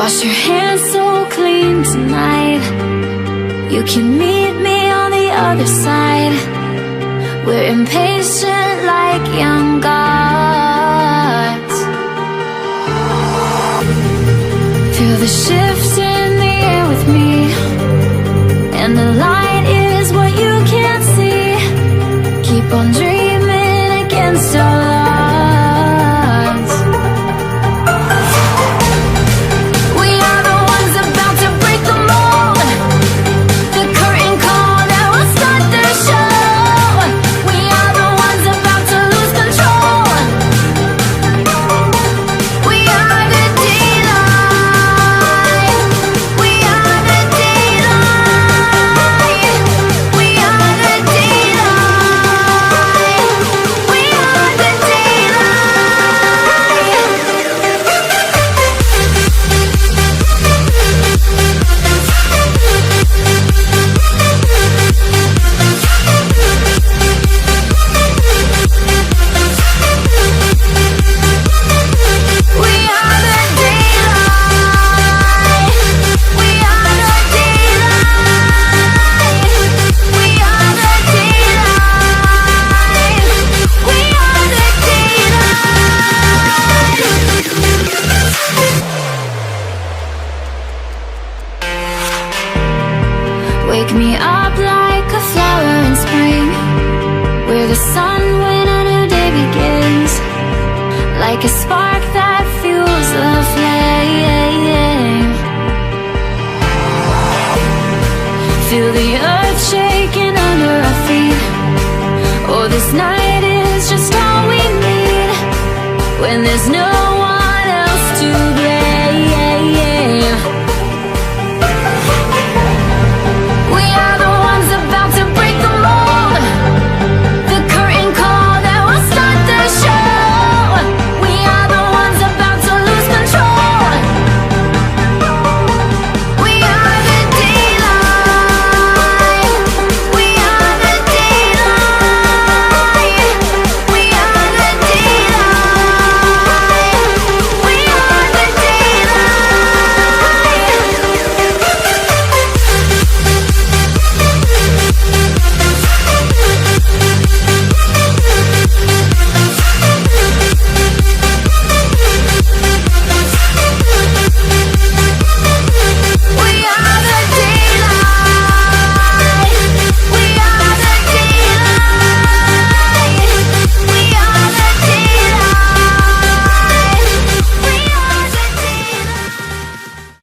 Wash your hands so clean tonight. You can meet me on the other side. We're impatient like young gods. Feel the shift in the air with me, and the light is what you can't see. Keep on dreaming against all odds. We are the ones about to break the mold. The curtain call that will start the show. We are the ones about to lose control. We are the daylight. We are the daylight. We are the daylight. We are the wake me up like a flower in spring. We're the sun when a new day begins. Like a spark that fuels the flame. Feel the earth shaking under our feet. Oh, this night is just all we need. When there's no